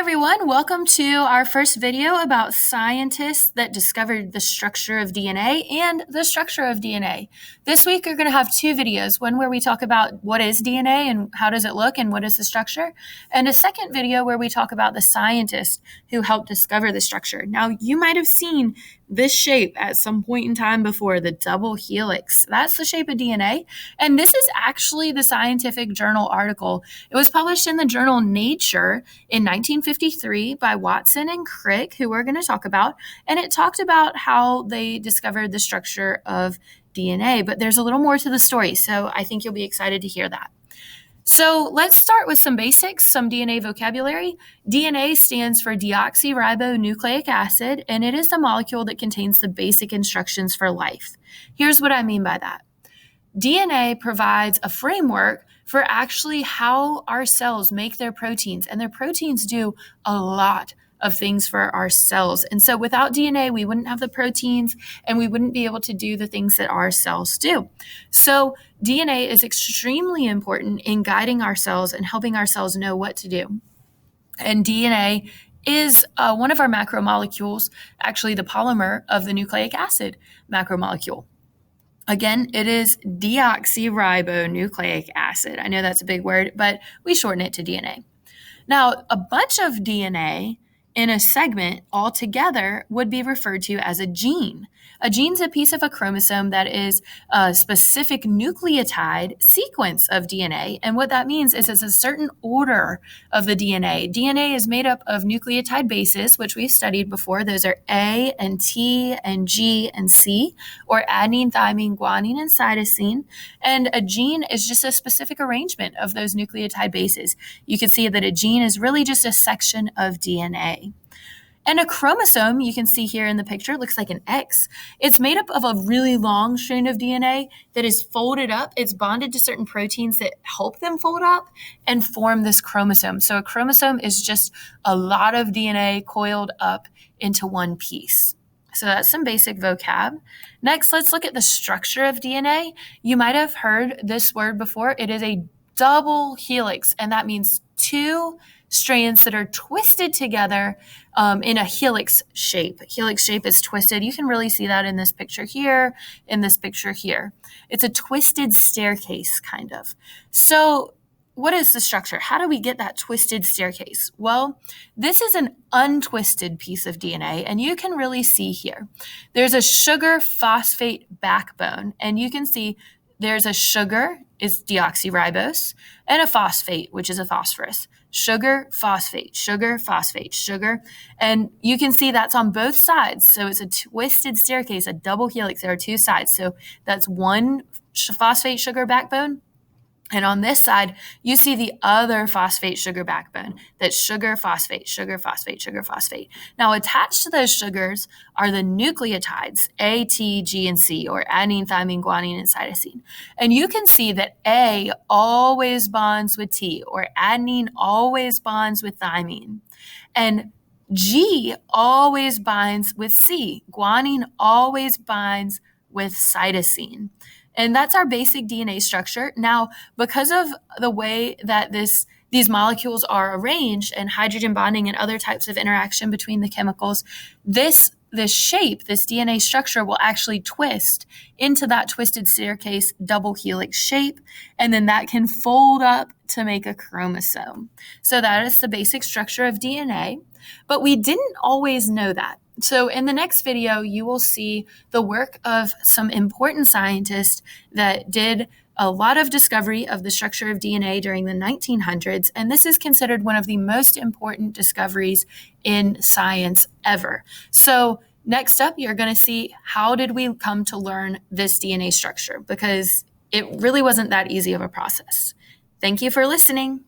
everyone, welcome to our first video about scientists that discovered the structure of DNA and the structure of DNA. This week we're going to have two videos, one where we talk about what is DNA and how does it look and what is the structure, and a second video where we talk about the scientists who helped discover the structure. Now, you might have seen this shape at some point in time before, the double helix. That's the shape of DNA, and this is actually the scientific journal article. It was published in the journal Nature in 1953 by Watson and Crick, who we're going to talk about, and it talked about how they discovered the structure of DNA, but there's a little more to the story, so I think you'll be excited to hear that. So let's start with some basics, some DNA vocabulary. DNA stands for deoxyribonucleic acid, and it is the molecule that contains the basic instructions for life. Here's what I mean by that. DNA provides a framework for actually how our cells make their proteins, and their proteins do a lot of things for our cells. And so without DNA, we wouldn't have the proteins and we wouldn't be able to do the things that our cells do. So DNA is extremely important in guiding our cells and helping our cells know what to do. And DNA is one of our macromolecules, actually the polymer of the nucleic acid macromolecule. Again, it is deoxyribonucleic acid. I know that's a big word, but we shorten it to DNA. Now, a bunch of DNA in a segment altogether would be referred to as a gene. A gene is a piece of a chromosome that is a specific nucleotide sequence of DNA. And what that means is it's a certain order of the DNA. DNA is made up of nucleotide bases, which we've studied before. Those are A and T and G and C, or adenine, thymine, guanine, and cytosine. And a gene is just a specific arrangement of those nucleotide bases. You can see that a gene is really just a section of DNA. And a chromosome, you can see here in the picture, looks like an X. It's made up of a really long strand of DNA that is folded up. It's bonded to certain proteins that help them fold up and form this chromosome. So a chromosome is just a lot of DNA coiled up into one piece. So that's some basic vocab. Next, let's look at the structure of DNA. You might have heard this word before. It is a double helix, and that means two strands that are twisted together in a helix shape. Helix shape is twisted. You can really see that in this picture here, in this picture here. It's a twisted staircase, kind of. So what is the structure? How do we get that twisted staircase? Well, this is an untwisted piece of DNA, and you can really see here. There's a sugar phosphate backbone, and you can see there's a sugar, is deoxyribose, and a phosphate, which is a phosphorus. Sugar, phosphate, sugar, phosphate, sugar. And you can see that's on both sides. So it's a twisted staircase, a double helix. There are two sides. So that's one phosphate sugar backbone. And on this side, you see the other phosphate sugar backbone. That's sugar, phosphate, sugar, phosphate, sugar, phosphate. Now, attached to those sugars are the nucleotides, A, T, G, and C, or adenine, thymine, guanine, and cytosine. And you can see that A always bonds with T, or adenine always bonds with thymine. And G always binds with C. Guanine always binds with cytosine. And that's our basic DNA structure. Now, because of the way that these molecules are arranged and hydrogen bonding and other types of interaction between the chemicals, this shape, this DNA structure will actually twist into that twisted staircase double helix shape, and then that can fold up to make a chromosome. So that is the basic structure of DNA, but we didn't always know that. So in the next video, you will see the work of some important scientists that did a lot of discovery of the structure of DNA during the 1900s, and this is considered one of the most important discoveries in science ever. So next up, you're going to see how did we come to learn this DNA structure, because it really wasn't that easy of a process. Thank you for listening.